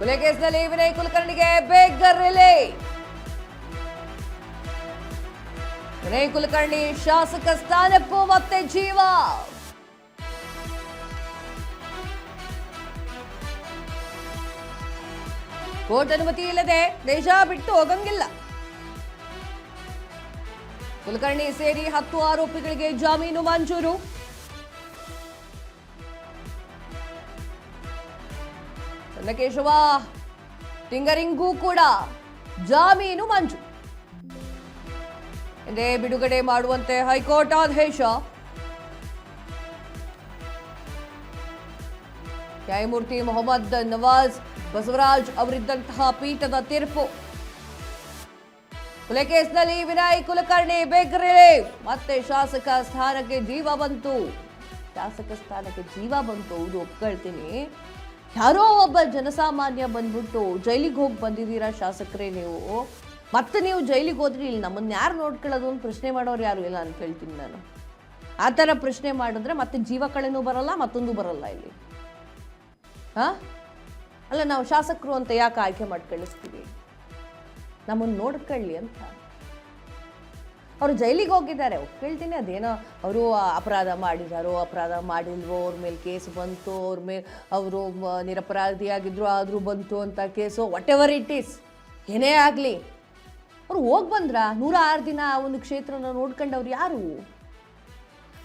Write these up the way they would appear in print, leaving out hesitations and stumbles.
ಕೊಲೆ ಕೇಸ್ನಲ್ಲಿ ವಿನಯ್ ಕುಲಕರ್ಣಿಗೆ ಬೇಗರ್ ರಿಲೀಫ್. ವಿನಯ್ ಕುಲಕರ್ಣಿ ಶಾಸಕ ಸ್ಥಾನಕ್ಕೂ ಮತ್ತೆ ಜೀವ. ಕೋರ್ಟ್ ಅನುಮತಿ ಇಲ್ಲದೆ ದೇಶ ಬಿಟ್ಟು ಹೋಗಂಗಿಲ್ಲ. ಕುಲಕರ್ಣಿ ಸೇರಿ 10 ಆರೋಪಿಗಳಿಗೆ ಜಾಮೀನು ಮಂಜೂರು. ಚನ್ನಕೇಶವ ಟಿಂಗರಿಂಗೂ ಕೂಡ ಜಾಮೀನು ಮಂಜೂರು. ಇದೇ ಬಿಡುಗಡೆ ಮಾಡುವಂತೆ ಹೈಕೋರ್ಟ್ ಆದೇಶ. ನ್ಯಾಯಮೂರ್ತಿ ಮೊಹಮ್ಮದ್ ನವಾಜ್ ಬಸವರಾಜ್ ಅವರಿದ್ದಂತಹ ಪೀಠದ ತೀರ್ಪು. ಕೊಲೆ ಕೇಸ್ನಲ್ಲಿ ವಿನಯ್ ಕುಲಕರ್ಣಿ ಬೇಗರ್ ರಿಲೀಫ್. ಮತ್ತೆ ಶಾಸಕ ಸ್ಥಾನಕ್ಕೆ ಜೀವ ಬಂತು. ಇದು ಒಪ್ಕೊಳ್ತೀನಿ. ಯಾರೋ ಒಬ್ಬ ಜನಸಾಮಾನ್ಯ ಬಂದ್ಬಿಟ್ಟು ಜೈಲಿಗೆ ಹೋಗಿ ಬಂದಿದ್ದೀರಾ ಶಾಸಕರೇ ನೀವು, ಮತ್ತೆ ನೀವು ಜೈಲಿಗೆ ಹೋದ್ರಿ ಇಲ್ಲಿ ನಮ್ಮನ್ನ ಯಾರು ನೋಡ್ಕೊಳ್ಳೋದು ಅಂತ ಪ್ರಶ್ನೆ ಮಾಡೋರು ಯಾರು ಇಲ್ಲ ಅಂತ ಹೇಳ್ತೀನಿ ನಾನು. ಆ ಥರ ಪ್ರಶ್ನೆ ಮಾಡಿದ್ರೆ ಮತ್ತೆ ಜೀವ ಕಳೆನೂ ಬರಲ್ಲ, ಮತ್ತೊಂದು ಬರಲ್ಲ ಇಲ್ಲಿ. ಅಲ್ಲ, ನಾವು ಶಾಸಕರು ಅಂತ ಯಾಕೆ ಆಯ್ಕೆ ಮಾಡಿ ಕಳಿಸ್ತೀವಿ? ನಮ್ಮನ್ನು ನೋಡ್ಕೊಳ್ಳಿ ಅಂತ. ಅವರು ಜೈಲಿಗೆ ಹೋಗಿದ್ದಾರೆ, ಕೇಳ್ತೀನಿ. ಅದೇನೋ ಅವರು ಅಪರಾಧ ಮಾಡಿದಾರೋ ಅಪರಾಧ ಮಾಡಿಲ್ವೋ, ಅವ್ರ ಮೇಲೆ ಕೇಸ್ ಬಂತು, ಅವ್ರ ಮೇಲೆ ಅವರು ನಿರಪರಾಧಿಯಾಗಿದ್ರು ಆದರೂ ಬಂತು ಅಂತ case, what ever it is, ಏನೇ ಆಗಲಿ ಅವರು ಹೋಗಿ ಬಂದ್ರ 106 ದಿನ ಒಂದು ಕ್ಷೇತ್ರನ ನೋಡ್ಕೊಂಡವ್ರು ಯಾರು?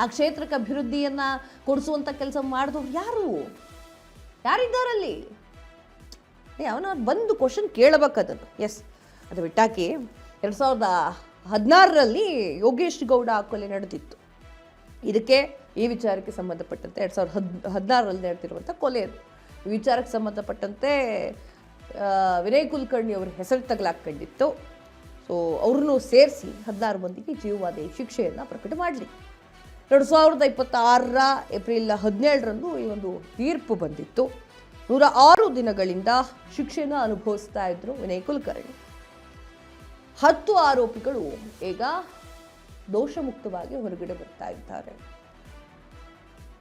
ಆ ಕ್ಷೇತ್ರಕ್ಕೆ ಅಭಿವೃದ್ಧಿಯನ್ನ ಕೊಡಿಸುವಂಥ ಕೆಲಸ ಮಾಡಿದವ್ರು ಯಾರಿದ್ದಾರಲ್ಲಿ? ಅವನ ಬಂದು ಕ್ವಶನ್ ಕೇಳಬೇಕದನ್ನು. ಎಸ್, ಅದು ಬಿಟ್ಟಾಕಿ 2016ರಲ್ಲಿ ಯೋಗೇಶ್ ಗೌಡ ಕೊಲೆ ನಡೆದಿತ್ತು. ಇದಕ್ಕೆ ಈ ವಿಚಾರಕ್ಕೆ ಸಂಬಂಧಪಟ್ಟಂತೆ 2016ರಲ್ಲಿ ನಡೆದಿರುವಂಥ ಕೊಲೆ ಈ ವಿಚಾರಕ್ಕೆ ಸಂಬಂಧಪಟ್ಟಂತೆ ವಿನಯ್ ಕುಲಕರ್ಣಿ ಅವರ ಹೆಸರು ತಗಲಾಕೊಂಡಿತ್ತು. ಸೊ ಅವ್ರನ್ನೂ ಸೇರಿಸಿ 16 ಮಂದಿಗೆ ಜೀವಾವಧಿ ಶಿಕ್ಷೆಯನ್ನು ಪ್ರಕಟ ಮಾಡಲಿ. 2026 ಏಪ್ರಿಲ್ 17ರಂದು ಈ ಒಂದು ತೀರ್ಪು ಬಂದಿತ್ತು. 106 ದಿನಗಳಿಂದ ಶಿಕ್ಷೆಯನ್ನು ಅನುಭವಿಸ್ತಾ ಇದ್ರು ವಿನಯ್ ಕುಲಕರ್ಣಿ. 10 ಆರೋಪಿಗಳು ಈಗ ದೋಷಮುಕ್ತವಾಗಿ ಹೊರಗಡೆ ಬರ್ತಾ ಇದ್ದಾರೆ.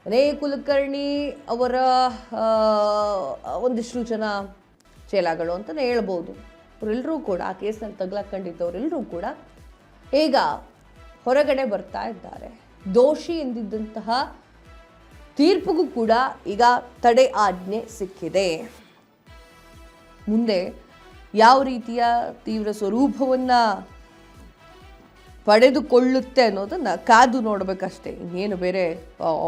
ವಿನಯ್ ಕುಲಕರ್ಣಿ ಅವರ ಒಂದಿಷ್ಟು ಜನ ಚೇಲಾಗಳು ಅಂತಲೇ ಹೇಳ್ಬೋದು. ಅವರೆಲ್ಲರೂ ಕೂಡ ಆ ಕೇಸ್ನಲ್ಲಿ ತಗಲಾಕೊಂಡಿದ್ದವರೆಲ್ಲರೂ ಕೂಡ ಈಗ ಹೊರಗಡೆ ಬರ್ತಾ ಇದ್ದಾರೆ. ದೋಷಿ ಎಂದಿದ್ದಂತಹ ತೀರ್ಪಿಗೂ ಕೂಡ ಈಗ ತಡೆ ಆಜ್ಞೆ ಸಿಕ್ಕಿದೆ. ಮುಂದೆ ಯಾವ ರೀತಿಯ ತೀವ್ರ ಸ್ವರೂಪವನ್ನು ಪಡೆದುಕೊಳ್ಳುತ್ತೆ ಅನ್ನೋದನ್ನು ಕಾದು ನೋಡಬೇಕಷ್ಟೇ, ಇನ್ನೇನು ಬೇರೆ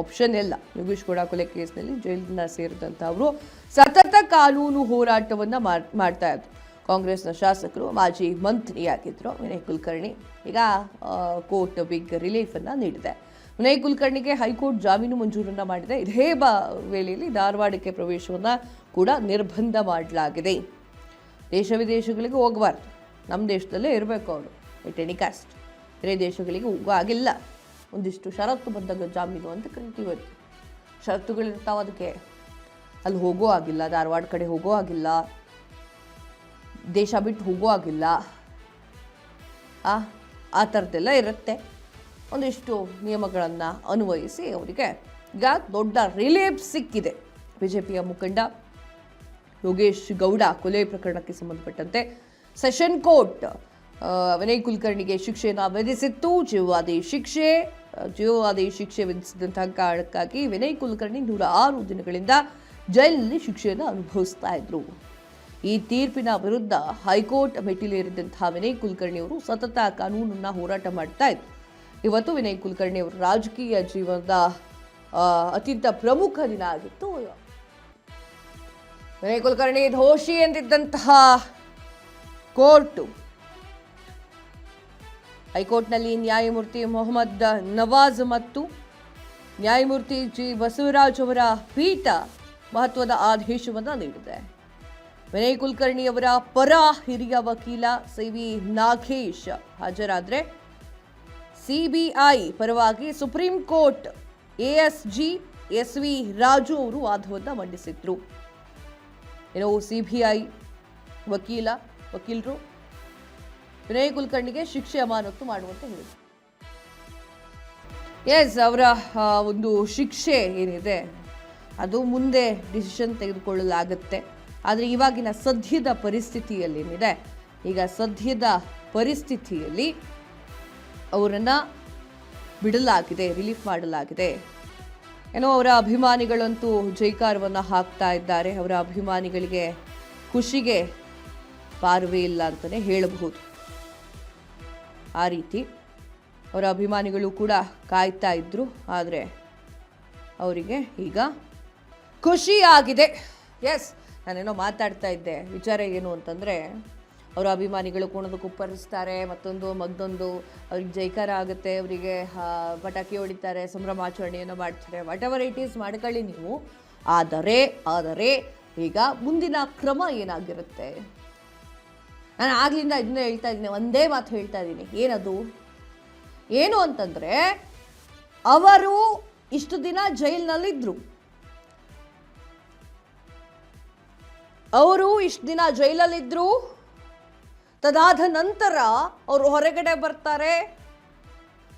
ಆಪ್ಷನ್ ಇಲ್ಲ. ಯೋಗೇಶ್ ಗೌಡ ಕೊಲೆ ಕೇಸ್ನಲ್ಲಿ ಜೈಲಿನ ಸೇರಿದಂಥವರು ಸತತ ಕಾನೂನು ಹೋರಾಟವನ್ನು ಮಾಡ್ತಾ ಇದ್ರು. ಕಾಂಗ್ರೆಸ್ನ ಶಾಸಕರು, ಮಾಜಿ ಮಂತ್ರಿಯಾಗಿದ್ದರು ವಿನಯ್ ಕುಲಕರ್ಣಿ. ಈಗ ಕೋರ್ಟ್ ಬಿಗ್ ರಿಲೀಫನ್ನು ನೀಡಿದೆ. ವಿನಯ್ ಕುಲಕರ್ಣಿಗೆ ಹೈಕೋರ್ಟ್ ಜಾಮೀನು ಮಂಜೂರನ್ನು ಮಾಡಿದೆ. ಇದೇ ವೇಳೆಯಲ್ಲಿ ಧಾರವಾಡಕ್ಕೆ ಪ್ರವೇಶವನ್ನು ಕೂಡ ನಿರ್ಬಂಧ ಮಾಡಲಾಗಿದೆ. ದೇಶ ವಿದೇಶಗಳಿಗೆ ಹೋಗಬಾರ್ದು, ನಮ್ಮ ದೇಶದಲ್ಲೇ ಇರಬೇಕು ಅವರು, ಇಟ್ ಎನಿ ಕಾಸ್ಟ್. ಬೇರೆ ದೇಶಗಳಿಗೆ ಹೋಗೋ ಆಗಿಲ್ಲ. ಒಂದಿಷ್ಟು ಷರತ್ತು ಬಂದಾಗ ಜಾಮೀನು ಅಂತ ಕರಿತೀವಿ. ಷರತ್ತುಗಳಿರ್ತಾವೆ ಅದಕ್ಕೆ. ಅಲ್ಲಿ ಹೋಗೋ ಆಗಿಲ್ಲ, ಧಾರವಾಡ ಕಡೆ ಹೋಗೋ ಆಗಿಲ್ಲ, ದೇಶ ಬಿಟ್ಟು ಹೋಗೋ ಆಗಿಲ್ಲ, ಆ ಥರದ್ದೆಲ್ಲ ಇರುತ್ತೆ. ಒಂದಿಷ್ಟು ನಿಯಮಗಳನ್ನು ಅನ್ವಯಿಸಿ ಅವರಿಗೆ ಈಗ ದೊಡ್ಡ ರಿಲೀಫ್ ಸಿಕ್ಕಿದೆ. ಬಿಜೆಪಿಯ ಮುಖಂಡ ಯೋಗೇಶ್ ಗೌಡ ಕೊಲೆ ಪ್ರಕರಣಕ್ಕೆ ಸಂಬಂಧಪಟ್ಟಂತೆ ಸೆಷನ್ ಕೋರ್ಟ್ ವಿನಯ್ ಕುಲಕರ್ಣಿಗೆ ಶಿಕ್ಷೆಯನ್ನು ವಿಧಿಸಿತ್ತು. ಜೀವಾವಧಿ ಶಿಕ್ಷೆ ವಿಧಿಸಿದಂತಹ ಕಾರಣಕ್ಕಾಗಿ ವಿನಯ್ ಕುಲಕರ್ಣಿ 106 ದಿನಗಳಿಂದ ಜೈಲಿನಲ್ಲಿ ಶಿಕ್ಷೆಯನ್ನು ಅನುಭವಿಸ್ತಾ ಇದ್ರು. ಈ ತೀರ್ಪಿನ ವಿರುದ್ಧ ಹೈಕೋರ್ಟ್ ಮೆಟ್ಟಿಲೇರಿದಂತಹ ವಿನಯ್ ಕುಲಕರ್ಣಿ ಅವರು ಸತತ ಕಾನೂನನ್ನ ಹೋರಾಟ ಮಾಡ್ತಾ ಇದ್ರು. ಇವತ್ತು ವಿನಯ್ ಕುಲಕರ್ಣಿ ಅವರ ರಾಜಕೀಯ ಜೀವನದ ಅತ್ಯಂತ ಪ್ರಮುಖ ದಿನ ಆಗಿತ್ತು. ವಿನಯ್ ಕುಲಕರ್ಣಿ ದೋಷಿ ಎಂದಿದ್ದಂತಹ ಕೋರ್ಟು ಹೈಕೋರ್ಟ್ನಲ್ಲಿ ನ್ಯಾಯಮೂರ್ತಿ ಮೊಹಮ್ಮದ್ ನವಾಜ್ ಮತ್ತು ನ್ಯಾಯಮೂರ್ತಿ ಜಿ ಬಸವರಾಜ್ ಅವರ ಪೀಠ ಮಹತ್ವದ ಆದೇಶವನ್ನು ನೀಡಿದೆ. ವಿನಯ್ ಕುಲಕರ್ಣಿ ಅವರ ಪರ ಹಿರಿಯ ವಕೀಲ ಸಿ.ವಿ. ನಾಗೇಶ್ ಹಾಜರಾದರೆ ಸಿಬಿಐ ಪರವಾಗಿ supreme court ASG SV. Raju ಅವರು ವಾದವನ್ನು ಮಂಡಿಸಿದ್ರು. ಇನ್ನು ಸಿಬಿಐ ವಕೀಲರು ವಿನಯ್ ಕುಲಕರ್ಣಿಗೆ ಶಿಕ್ಷೆ ಅಮಾನತು ಮಾಡುವಂತೆ ಹೇಳಿದರು. ಅವರ ಒಂದು ಶಿಕ್ಷೆ ಏನಿದೆ ಅದು ಮುಂದೆ ಡಿಸಿಷನ್ ತೆಗೆದುಕೊಳ್ಳಲಾಗುತ್ತೆ. ಆದರೆ ಇವಾಗಿನ ಸದ್ಯದ ಪರಿಸ್ಥಿತಿಯಲ್ಲಿ ಏನಿದೆ, ಈಗ ಸದ್ಯದ ಪರಿಸ್ಥಿತಿಯಲ್ಲಿ ಅವರನ್ನು ಬಿಡಲಾಗಿದೆ, ರಿಲೀಫ್ ಮಾಡಲಾಗಿದೆ. ಏನೋ ಅವರ ಅಭಿಮಾನಿಗಳಂತೂ ಜೈಕಾರವನ್ನು ಹಾಕ್ತಾ ಇದ್ದಾರೆ. ಅವರ ಅಭಿಮಾನಿಗಳಿಗೆ ಖುಷಿಗೆ ಪಾರವೇ ಇಲ್ಲ ಅಂತಲೇ ಹೇಳಬಹುದು. ಆ ರೀತಿ ಅವರ ಅಭಿಮಾನಿಗಳು ಕೂಡ ಕಾಯ್ತಾ ಇದ್ರು. ಆದರೆ ಅವರಿಗೆ ಈಗ ಖುಷಿಯಾಗಿದೆ. ಎಸ್, ನಾನೇನೋ ಮಾತಾಡ್ತಾ ಇದ್ದೆ. ವಿಚಾರ ಏನು ಅಂತಂದರೆ, ಅವರ ಅಭಿಮಾನಿಗಳು ಕೋಣದ ಕುಪ್ಪರಿಸ್ತಾರೆ, ಮತ್ತೊಂದು ಅವ್ರಿಗೆ ಜೈಕಾರ ಆಗುತ್ತೆ, ಅವರಿಗೆ ಪಟಾಕಿ ಹೊಡಿತಾರೆ, ಸಂಭ್ರಮಾಚರಣೆಯನ್ನು ಮಾಡ್ತಾರೆ. ವಾಟ್ ಎವರ್ ಇಟ್ ಈಸ್ ಮಾಡ್ಕೊಳ್ಳಿ ನೀವು. ಆದರೆ ಈಗ ಮುಂದಿನ ಕ್ರಮ ಏನಾಗಿರುತ್ತೆ? ನಾನು ಆಗ್ಲಿಂದ ಇದನ್ನ ಹೇಳ್ತಾ ಇದ್ದೀನಿ, ಒಂದೇ ಮಾತು ಹೇಳ್ತಾ ಇದ್ದೀನಿ. ಏನು ಅಂತಂದರೆ, ಅವರು ಇಷ್ಟು ದಿನ ಜೈಲಿನಲ್ಲಿದ್ದರು. ತದಾದ ನಂತರ ಅವರು ಹೊರಗಡೆ ಬರ್ತಾರೆ,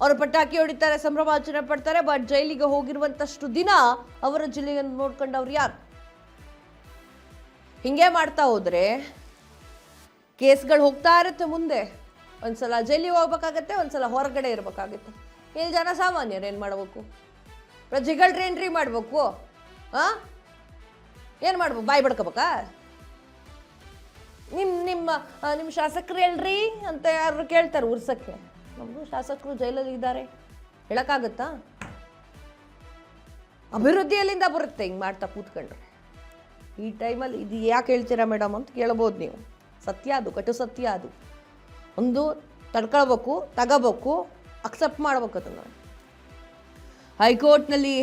ಅವರು ಪಟಾಕಿ ಹೊಡಿತಾರೆ, ಸಂಭ್ರಮಾಚರಣೆ ಪಡ್ತಾರೆ. ಬಟ್ ಜೈಲಿಗೆ ಹೋಗಿರುವಂತಷ್ಟು ದಿನ ಅವರ ಜಿಲ್ಲೆಯನ್ನು ನೋಡ್ಕೊಂಡವ್ರು ಯಾರು? ಹಿಂಗೆ ಮಾಡ್ತಾ ಹೋದ್ರೆ ಕೇಸ್ಗಳು ಹೋಗ್ತಾ ಇರುತ್ತೆ ಮುಂದೆ. ಒಂದ್ಸಲ ಜೈಲಿಗೆ ಹೋಗ್ಬೇಕಾಗತ್ತೆ, ಒಂದ್ಸಲ ಹೊರಗಡೆ ಇರ್ಬೇಕಾಗತ್ತೆ. ಇಲ್ಲಿ ಜನ ಸಾಮಾನ್ಯರು ಏನು ಮಾಡಬೇಕು? ಪ್ರಜೆಗಳ್ರಿ ಏನ್ರಿ ಮಾಡಬೇಕು? ಏನು ಮಾಡ್ಬೇಕು? ಬಾಯಿ ಬಡ್ಕೋಬೇಕಾ? ನಿಮ್ಮ ಶಾಸಕರು ಹೇಳ್ರಿ ಅಂತ ಯಾರು ಕೇಳ್ತಾರೆ ಉರ್ಸಕ್ಕೆ? ನಮ್ಮದು ಶಾಸಕರು ಜೈಲಲ್ಲಿ ಇದ್ದಾರೆ ಹೇಳೋಕ್ಕಾಗತ್ತಾ? ಅಭಿವೃದ್ಧಿ ಎಲ್ಲಿಂದ ಬರುತ್ತೆ ಹಿಂಗೆ ಮಾಡ್ತಾ ಕೂತ್ಕೊಂಡ್ರೆ? ಈ ಟೈಮಲ್ಲಿ ಇದು ಯಾಕೆ ಹೇಳ್ತೀರಾ ಮೇಡಮ್ ಅಂತ ಕೇಳ್ಬೋದು ನೀವು. ಸತ್ಯ ಅದು, ಕಟು ಸತ್ಯ ಅದು. ಒಂದು ತಡ್ಕೊಳ್ಬೇಕು, ತಗೋಬೇಕು, ಅಕ್ಸೆಪ್ಟ್ ಮಾಡ್ಬೇಕು ಅದನ್ನು. ಹೈಕೋರ್ಟ್ನಲ್ಲಿ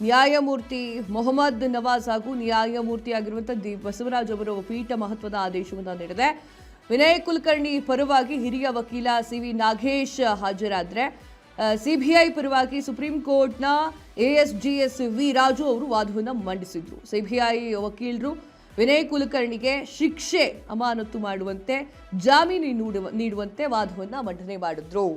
ನ್ಯಾಯಮೂರ್ತಿ ಮೊಹಮ್ಮದ್ ನವಾಜ್ ಹಾಗೂ ನ್ಯಾಯಮೂರ್ತಿಯಾಗಿರುವಂಥ ಬಸವರಾಜ್ ಅವರ ಪೀಠ ಮಹತ್ವದ ಆದೇಶವನ್ನು ನೀಡಿದೆ. ವಿನಯ್ ಕುಲಕರ್ಣಿ ಪರವಾಗಿ ಹಿರಿಯ ವಕೀಲ ಸಿ.ವಿ. ನಾಗೇಶ್ ಹಾಜರಾದರೆ, ಸಿಬಿಐ ಪರವಾಗಿ ಸುಪ್ರೀಂ ಕೋರ್ಟ್ನ ASGS ವಿ ರಾಜು ಅವರು ವಾದವನ್ನು ಮಂಡಿಸಿದ್ರು. ಸಿಬಿಐ ವಕೀಲರು ವಿನಯ್ ಕುಲಕರ್ಣಿಗೆ ಶಿಕ್ಷೆ ಅಮಾನತು ಮಾಡುವಂತೆ, ಜಾಮೀನು ನೀಡುವಂತೆ ವಾದವನ್ನು ಮಂಡನೆ ಮಾಡಿದ್ರು.